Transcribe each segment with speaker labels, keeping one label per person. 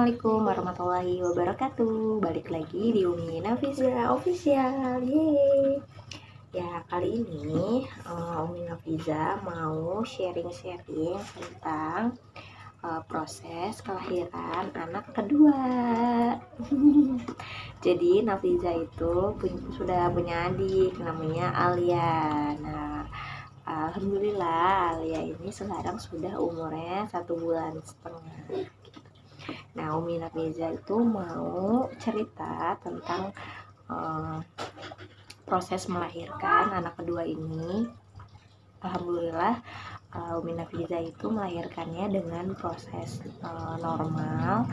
Speaker 1: Assalamualaikum warahmatullahi wabarakatuh. Balik lagi di Umi Nafiza Official. Yeay. Ya, kali ini Umi Nafiza mau sharing-sharing tentang proses kelahiran anak kedua. Jadi Nafiza itu sudah punya adik namanya Alia. Nah, alhamdulillah Alia ini sekarang sudah umurnya 1,5 bulan. Nah, Umi Nafiza itu mau cerita tentang proses melahirkan anak kedua ini. Alhamdulillah Umi Nafiza itu melahirkannya dengan proses normal.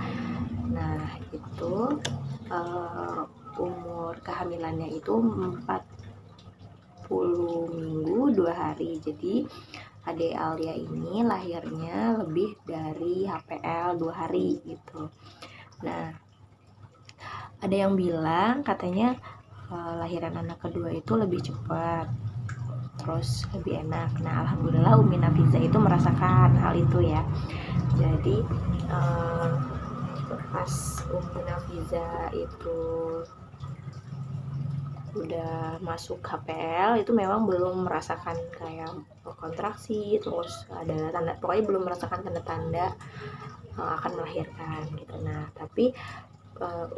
Speaker 1: Nah, itu umur kehamilannya itu 40 minggu 2 hari. Jadi adik Alia ini lahirnya lebih dari HPL 2 hari gitu. Nah, ada yang bilang katanya lahiran anak kedua itu lebih cepat, terus lebih enak. Nah, alhamdulillah Umi Nafiza itu merasakan hal itu ya. Jadi pas Umi Nafiza itu udah masuk HPL itu memang belum merasakan kayak kontraksi, terus ada tanda, pokoknya belum merasakan tanda-tanda akan melahirkan gitu. Nah, tapi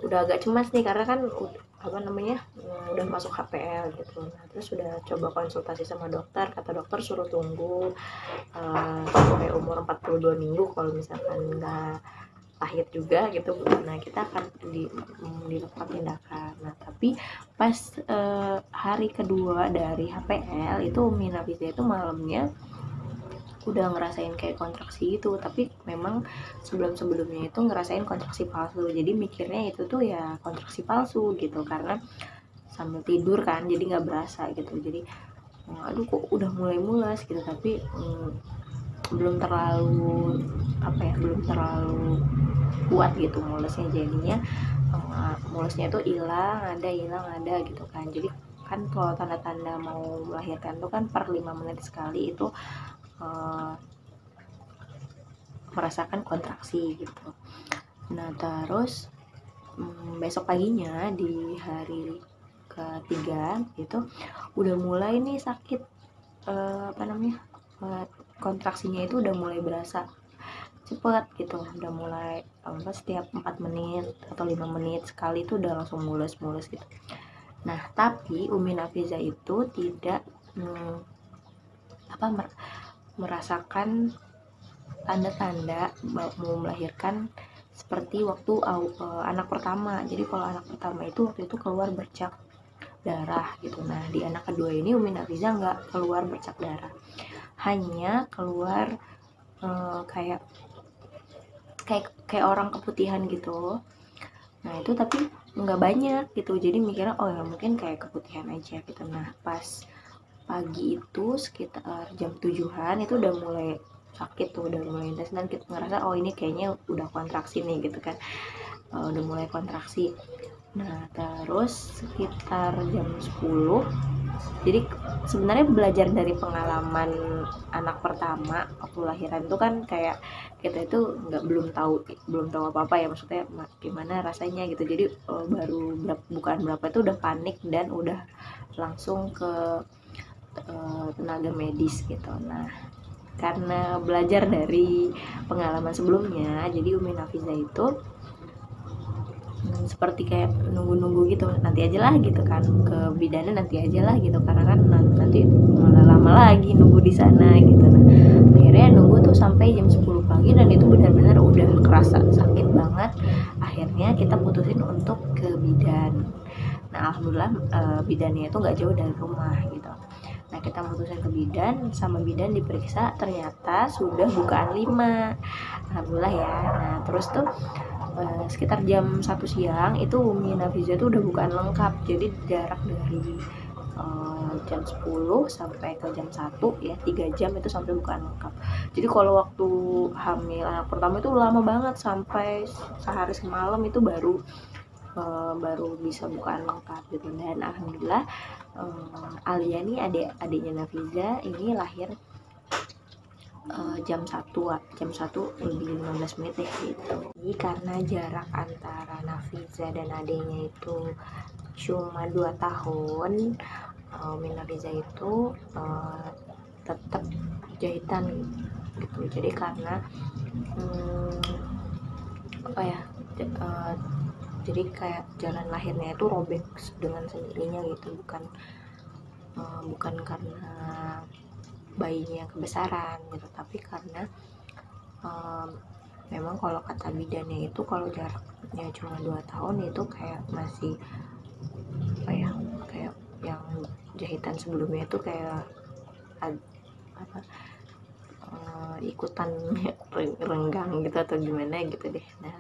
Speaker 1: udah agak cemas nih karena kan udah masuk HPL gitu. Nah, terus udah coba konsultasi sama dokter, kata dokter suruh tunggu sampai umur 42 minggu kalau misalkan nggak lahir juga gitu. Nah, kita akan dilakukan tindakan. Nah, tapi pas hari kedua dari HPL itu Umi Nafiza itu malamnya udah ngerasain kayak kontraksi gitu, tapi memang sebelumnya itu ngerasain kontraksi palsu. Jadi mikirnya itu tuh ya kontraksi palsu gitu, karena sambil tidur kan jadi nggak berasa gitu. Jadi aduh kok udah mulai mulas gitu, tapi belum terlalu kuat gitu mulusnya. Jadinya mulusnya tuh hilang ada gitu kan. Jadi kan kalau tanda-tanda mau melahirkan tuh kan per 5 menit sekali itu merasakan kontraksi gitu. Nah, terus besok paginya di hari ketiga itu udah mulai nih sakit, kontraksinya itu udah mulai berasa cepet gitu, udah mulai setiap 4 menit atau 5 menit sekali itu udah langsung mulus gitu. Nah, tapi Umi Nafiza itu tidak merasakan tanda-tanda mau melahirkan seperti waktu anak pertama. Jadi kalau anak pertama itu waktu itu keluar bercak darah gitu. Nah, di anak kedua ini Umi Nafiza nggak keluar bercak darah, hanya keluar kayak orang keputihan gitu. Nah, itu tapi nggak banyak gitu, jadi mikirnya oh ya mungkin kayak keputihan aja gitu. Nah, pas pagi itu sekitar jam 7-an itu udah mulai sakit tuh, udah mulai intens, dan kita ngerasa oh ini kayaknya udah kontraksi nih gitu kan. Udah mulai kontraksi. Nah, terus sekitar jam 10, jadi sebenarnya belajar dari pengalaman anak pertama waktu lahiran itu kan kayak kita itu belum tahu apa-apa ya, maksudnya gimana rasanya gitu. Jadi baru bukan berapa itu udah panik dan udah langsung ke tenaga medis gitu. Nah, karena belajar dari pengalaman sebelumnya, jadi Umi Nafiza itu seperti kayak nunggu gitu, nanti aja lah gitu kan, ke bidannya nanti aja lah gitu, karena kan nanti malah lama lagi nunggu di sana gitu. Nah, akhirnya nunggu tuh sampai jam 10 pagi dan itu benar-benar udah kerasa sakit banget. Akhirnya kita putusin untuk ke bidan. Nah, alhamdulillah bidannya itu nggak jauh dari rumah gitu. Nah, kita mutusin ke bidan, sama bidan diperiksa ternyata sudah bukaan 5. Alhamdulillah ya. Nah, terus tuh sekitar jam 1 siang itu Umi Nafiza tuh udah bukaan lengkap. Jadi jarak dari jam 10 sampai ke jam 1 ya, 3 jam itu sampai bukaan lengkap. Jadi kalau waktu hamil anak pertama itu lama banget, sampai sehari semalam itu baru bisa bukaan lengkap gitu. Dan alhamdulillah Alia nih adiknya Nafiza ini lahir jam 1 lebih 15 menit deh gitu. Jadi karena jarak antara Nafiza dan adenya itu cuma 2 tahun, Umi Nafiza itu tetap jahitan gitu. Jadi karena jadi kayak jalan lahirnya itu robek dengan sendirinya gitu, bukan karena bayinya kebesaran gitu, tapi karena memang kalau kata bidannya itu kalau jaraknya cuma 2 tahun itu kayak masih kayak yang jahitan sebelumnya itu kayak ikutan renggang gitu atau gimana gitu deh. Nah,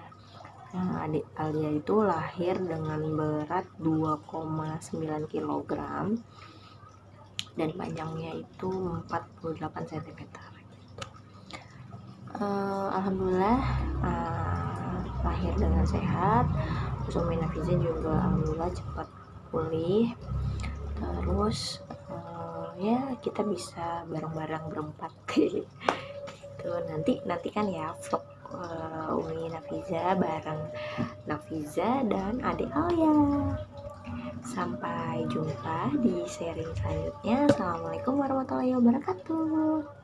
Speaker 1: adik Alia itu lahir dengan berat 2,9 kg dan panjangnya itu 48 cm gitu. Alhamdulillah lahir dengan sehat. Terus Umi Nafiza juga alhamdulillah cepat pulih. Terus ya kita bisa bareng-bareng berempat gitu. Nanti kan ya vlog Umi Nafiza bareng Nafiza dan adik Alia. Sampai jumpa di sharing selanjutnya. Assalamualaikum warahmatullahi wabarakatuh.